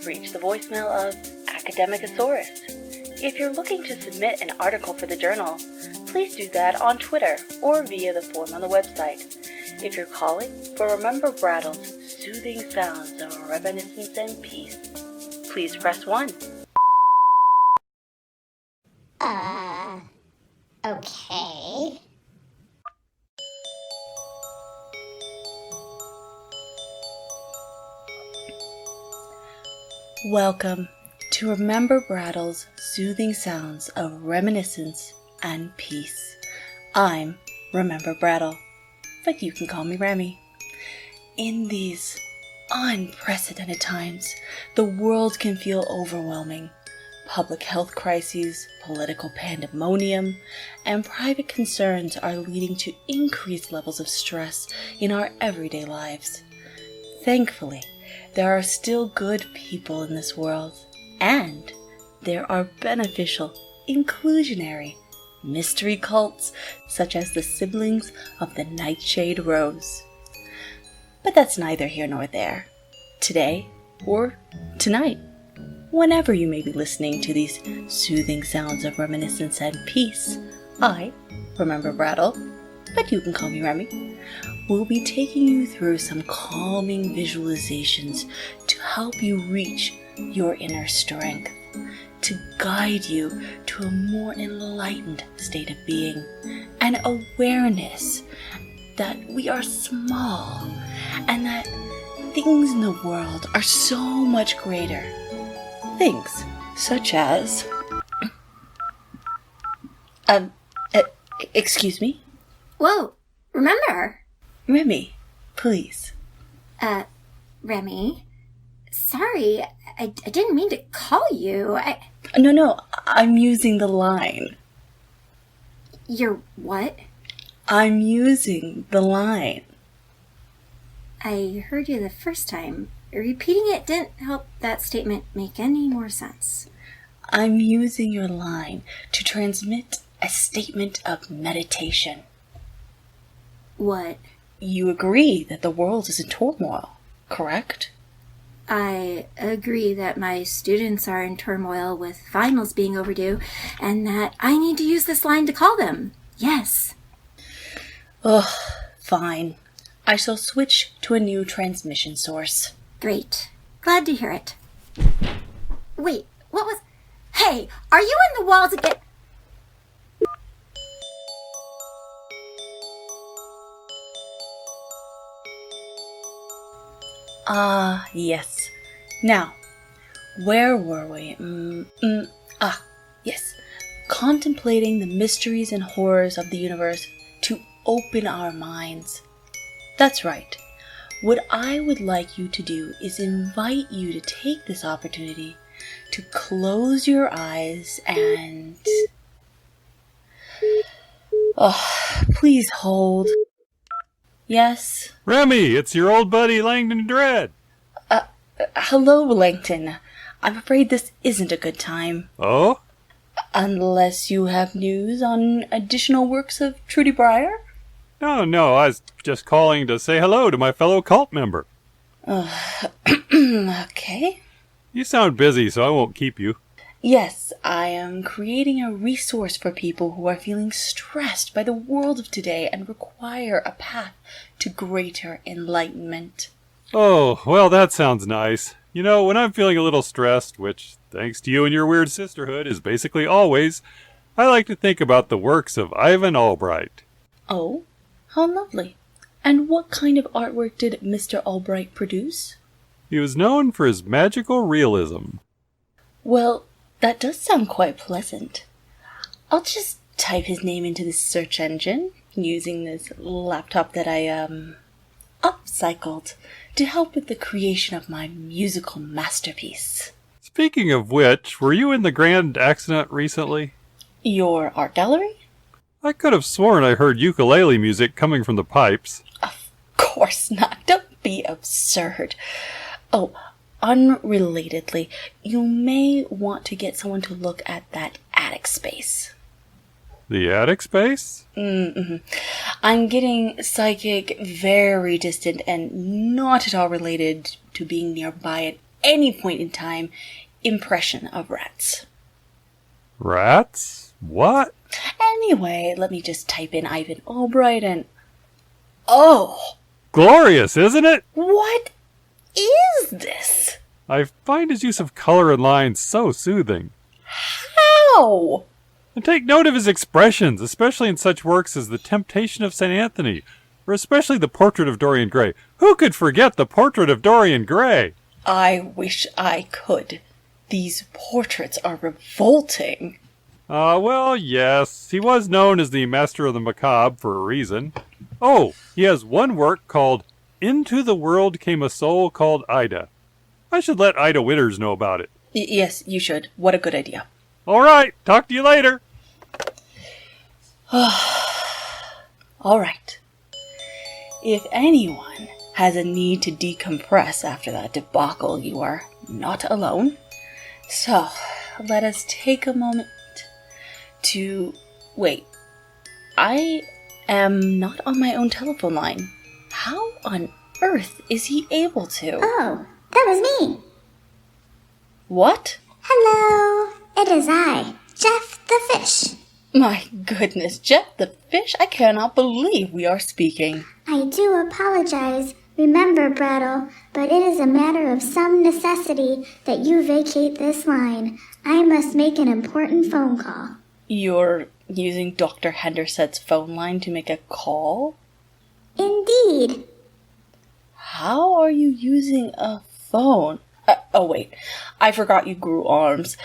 reached the voicemail of Academicosaurus. If you're looking to submit an article for the journal, please do that on Twitter or via the form on the website. If you're calling for Remember Brattle's soothing sounds of reminiscence and peace, please press 1. Okay. Welcome to Remember Brattle's soothing sounds of reminiscence and peace. I'm Remember Brattle, but you can call me Remi. In these unprecedented times, the world can feel overwhelming. Public health crises, political pandemonium, and private concerns are leading to increased levels of stress in our everyday lives. Thankfully, there are still good people in this world, and there are beneficial, inclusionary, mystery cults such as the siblings of the Nightshade Rose. But that's neither here nor there. Today, or tonight, whenever you may be listening to these soothing sounds of reminiscence and peace, I, Remember Brattle, but you can call me Remi, will be taking you through some calming visualizations to help you reach your inner strength, to guide you to a more enlightened state of being, an awareness that we are small and that things in the world are so much greater. Things such as... excuse me? Whoa, remember? Remi, please. Remi? Sorry, I didn't mean to call you. No, I'm using the line. You're what? I'm using the line. I heard you the first time. Repeating it didn't help that statement make any more sense. I'm using your line to transmit a statement of meditation. What? You agree that the world is in turmoil, correct? I agree that my students are in turmoil with finals being overdue, and that I need to use this line to call them. Yes. Ugh, fine. I shall switch to a new transmission source. Great. Glad to hear it. Wait, what was... Hey, are you in the walls again? Ah, yes. Now, where were we? Yes. Contemplating the mysteries and horrors of the universe to open our minds. That's right. What I would like you to do is invite you to take this opportunity to close your eyes and... please hold. Yes? Remi, it's your old buddy Langdon Dread. Hello, Langdon. I'm afraid this isn't a good time. Oh? Unless you have news on additional works of Trudy Breyer? No, I was just calling to say hello to my fellow cult member. Okay. You sound busy, so I won't keep you. Yes, I am creating a resource for people who are feeling stressed by the world of today and require a path to greater enlightenment. Oh, well, that sounds nice. You know, when I'm feeling a little stressed, which, thanks to you and your weird sisterhood, is basically always, I like to think about the works of Ivan Albright. Oh, how lovely. And what kind of artwork did Mr. Albright produce? He was known for his magical realism. Well, that does sound quite pleasant. I'll just type his name into the search engine using this laptop that I, upcycled to help with the creation of my musical masterpiece. Speaking of which, were you in the Grand Accident recently? Your art gallery? I could have sworn I heard ukulele music coming from the pipes. Of course not. Don't be absurd. Oh, unrelatedly, you may want to get someone to look at that attic space. The attic space? I'm getting psychic, very distant, and not at all related to being nearby it any point in time impression of rats. Rats? What? Anyway, let me just type in Ivan Albright and... Oh! Glorious, isn't it? What is this? I find his use of color and lines so soothing. How? And take note of his expressions, especially in such works as The Temptation of St. Anthony, or especially the Portrait of Dorian Gray. Who could forget the Portrait of Dorian Gray? I wish I could. These portraits are revolting. Well, yes. He was known as the master of the macabre for a reason. Oh, he has one work called Into the World Came a Soul Called Ida. I should let Ida Witters know about it. Yes, you should. What a good idea. All right. Talk to you later. All right. If anyone has a need to decompress after that debacle, you are not alone. So, let us take a moment to... Wait. I am not on my own telephone line. How on earth is he able to? Oh, that was me. What? Hello, it is I, Jeff the Fish. My goodness, Jeff the Fish, I cannot believe we are speaking. I do apologize, Remember Brattle, but it is a matter of some necessity that you vacate this line. I must make an important phone call. You're using Dr. Henderson's phone line to make a call? Indeed. How are you using a phone? Oh wait, I forgot you grew arms.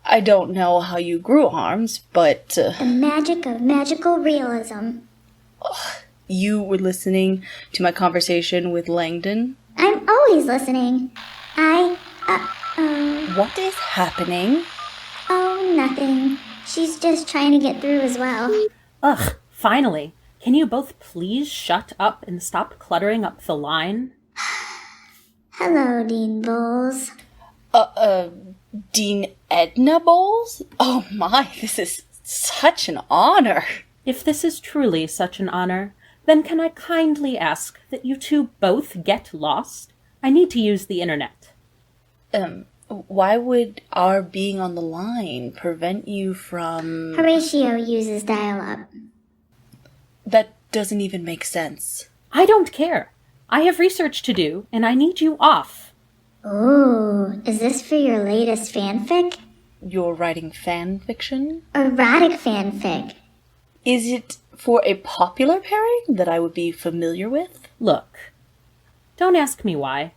I don't know how you grew arms, but... The magic of magical realism. You were listening to my conversation with Langdon? I'm always listening. What is happening? Oh, nothing. She's just trying to get through as well. Ugh, finally. Can you both please shut up and stop cluttering up the line? Hello, Dean Bowles. Dean Edna Bowles? Oh my, this is such an honor. If this is truly such an honor, then can I kindly ask that you two both get lost? I need to use the internet. Why would our being on the line prevent you from... Horatio uses dial-up. That doesn't even make sense. I don't care. I have research to do, and I need you off. Ooh, is this for your latest fanfic? You're writing fan fiction? Erotic fanfic. Is it for a popular pairing that I would be familiar with? Look, don't ask me why,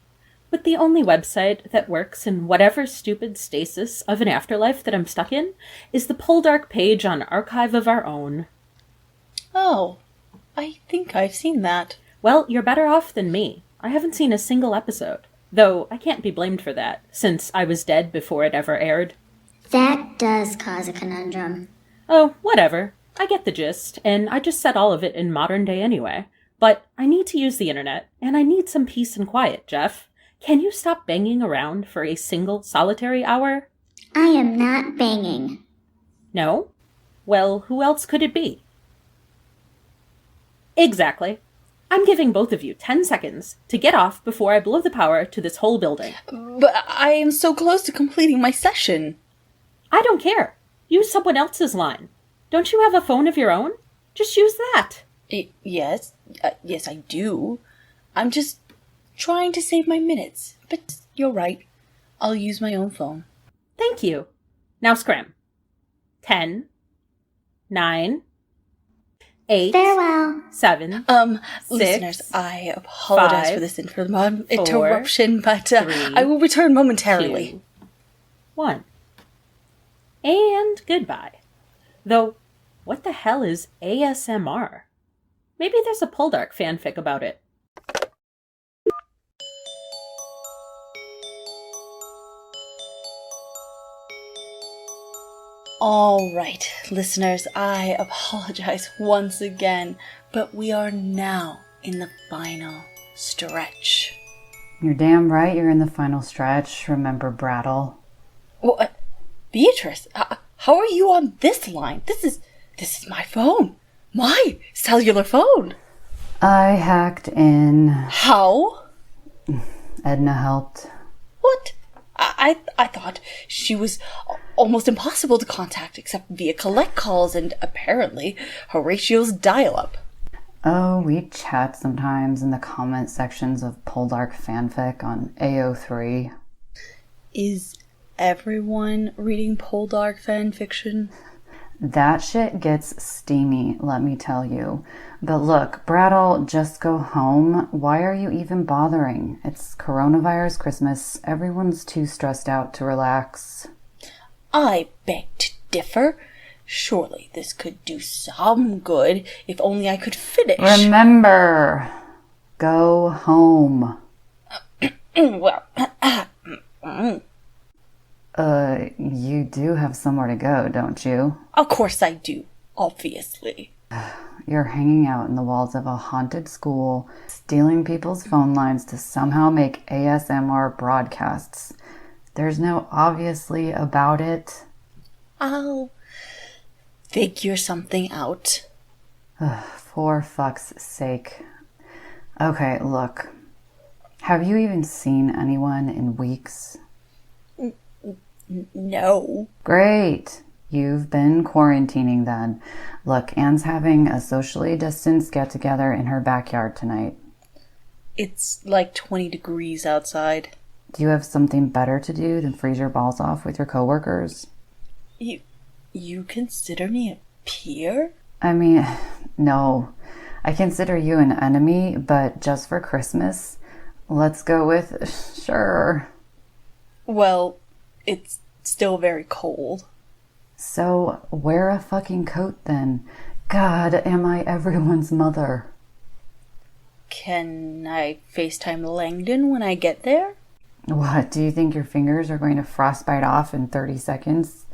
but the only website that works in whatever stupid stasis of an afterlife that I'm stuck in is the Poldark page on Archive of Our Own. Oh, I think I've seen that. Well, you're better off than me. I haven't seen a single episode, though I can't be blamed for that, since I was dead before it ever aired. That does cause a conundrum. Oh, whatever. I get the gist, and I just said all of it in modern day anyway. But I need to use the internet, and I need some peace and quiet, Jeff. Can you stop banging around for a single solitary hour? I am not banging. No? Well, who else could it be? Exactly. I'm giving both of you 10 seconds to get off before I blow the power to this whole building. But I am so close to completing my session. I don't care. Use someone else's line. Don't you have a phone of your own? Just use that. Yes, I do. I'm just trying to save my minutes. But you're right. I'll use my own phone. Thank you. Now scram. 10, 9, 8, Farewell. 7, 6, listeners, I apologize 5, for this interruption, but 3, I will return momentarily. 2, 1. And goodbye. Though, what the hell is ASMR? Maybe there's a Poldark fanfic about it. All right, listeners, I apologize once again, but we are now in the final stretch. You're damn right you're in the final stretch, Remember Brattle. Well, Beatrice, how are you on this line? This is my phone. My cellular phone. I hacked in. How? Edna helped. What? I thought she was almost impossible to contact except via collect calls and apparently Horatio's dial-up. Oh, we chat sometimes in the comment sections of Poldark fanfic on AO3. Is everyone reading Poldark fanfiction? That shit gets steamy, let me tell you. But look, Brattle, just go home. Why are you even bothering? It's coronavirus Christmas. Everyone's too stressed out to relax. I beg to differ. Surely this could do some good if only I could finish. Remember, go home. Well, You do have somewhere to go, don't you? of course I do, obviously. You're hanging out in the walls of a haunted school, stealing people's phone lines to somehow make ASMR broadcasts. There's no obviously about it. I'll figure something out. For fuck's sake. Okay, look. Have you even seen anyone in weeks? No. Great. You've been quarantining then. Look, Anne's having a socially distanced get-together in her backyard tonight. It's like 20 degrees outside. Do you have something better to do than freeze your balls off with your coworkers? You consider me a peer? I mean, no. I consider you an enemy, but just for Christmas, let's go with sure. Well, it's still very cold. So, wear a fucking coat then. God, am I everyone's mother? Can I FaceTime Langdon when I get there? What, do you think your fingers are going to frostbite off in 30 seconds?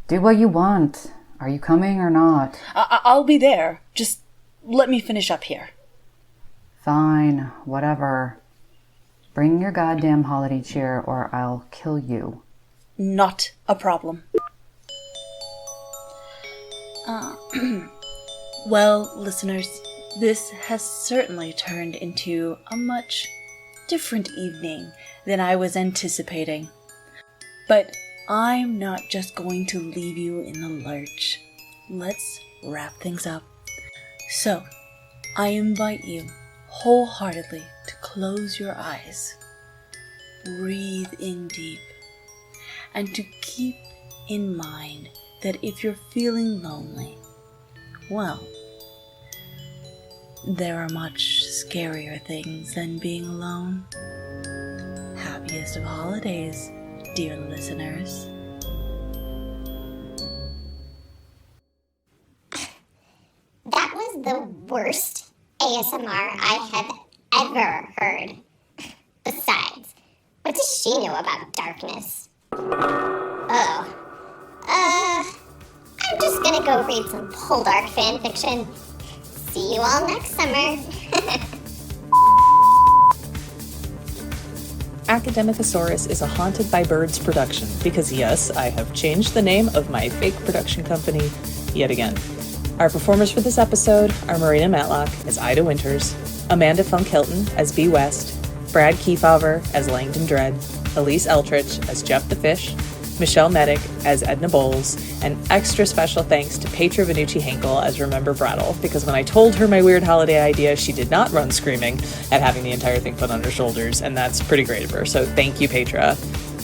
Do what you want. Are you coming or not? I'll be there. Just let me finish up here. Fine, whatever. Bring your goddamn holiday cheer or I'll kill you. Not a problem. Well, listeners, this has certainly turned into a much different evening than I was anticipating. But I'm not just going to leave you in the lurch. Let's wrap things up. So, I invite you wholeheartedly to close your eyes, breathe in deep, and to keep in mind that if you're feeling lonely, well, there are much scarier things than being alone. Happiest of holidays, dear listeners. That was the worst ASMR I have ever heard. Besides, what does she know about darkness? I'm just gonna go read some Poldark fanfiction. See you all next summer. Academicosaurus is a Haunted by Birds production because, yes, I have changed the name of my fake production company yet again. Our performers for this episode are Maryna Matlock as Ida Winters, Amanda Funk-Hilton as B. West, Brad Keefauver as Langdon Dread, Elyse Eltrich as Jeff the Fish, Michele Metych as Edna Bowles, and extra special thanks to Petra Vannucci-Henkel as Remember Brattle, because when I told her my weird holiday idea, she did not run screaming at having the entire thing put on her shoulders, and that's pretty great of her, so thank you, Petra.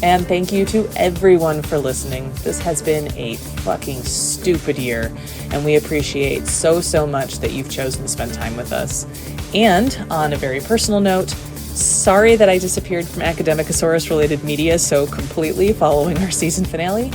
And thank you to everyone for listening. This has been a fucking stupid year, and we appreciate so much that you've chosen to spend time with us. And on a very personal note, sorry that I disappeared from Academicosaurus-related media so completely following our season finale.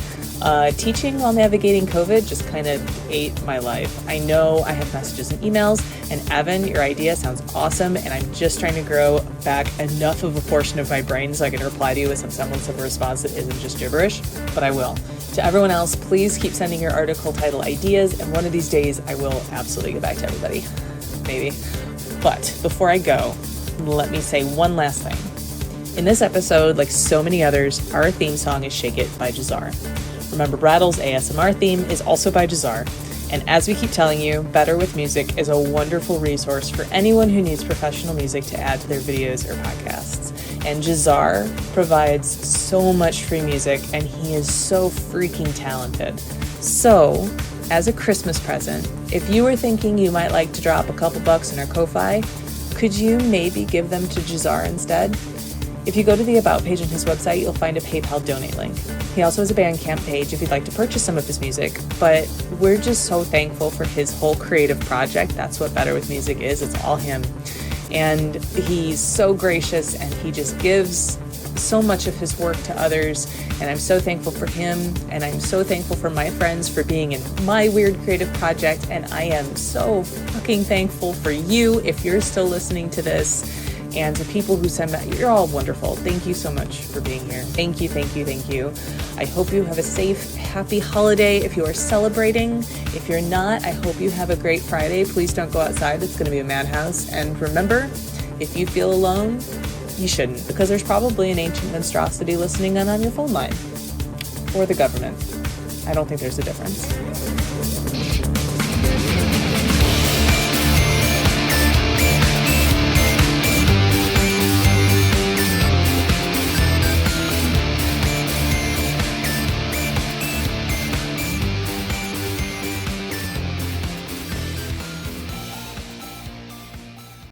Teaching while navigating COVID just kind of ate my life. I know I have messages and emails, and Evan, your idea sounds awesome, and I'm just trying to grow back enough of a portion of my brain so I can reply to you with some semblance of a response that isn't just gibberish, but I will. To everyone else, please keep sending your article title ideas, and one of these days I will absolutely get back to everybody. Maybe. But before I go, let me say one last thing. In this episode, like so many others, our theme song is Shake It by Jazar. Remember Brattle's ASMR theme is also by Jazar. And as we keep telling you, Better With Music is a wonderful resource for anyone who needs professional music to add to their videos or podcasts. And Jazar provides so much free music, and he is so freaking talented. So, as a Christmas present, if you were thinking you might like to drop a couple bucks in our Ko-Fi, could you maybe give them to Jazar instead? If you go to the About page on his website, you'll find a PayPal donate link. He also has a Bandcamp page if you'd like to purchase some of his music, but we're just so thankful for his whole creative project. That's what Better With Music is. It's all him. And he's so gracious, and he just gives so much of his work to others, and I'm so thankful for him, and I'm so thankful for my friends for being in my weird creative project, and I am so fucking thankful for you if you're still listening to this, and to people who send that. You're all wonderful. Thank you so much for being here. Thank you, thank you, thank you. I hope you have a safe, happy holiday if you are celebrating. If you're not, I hope you have a great Friday. Please don't go outside. It's going to be a madhouse. And remember, if you feel alone, you shouldn't, because there's probably an ancient monstrosity listening in on your phone line. Or the government. I don't think there's a difference.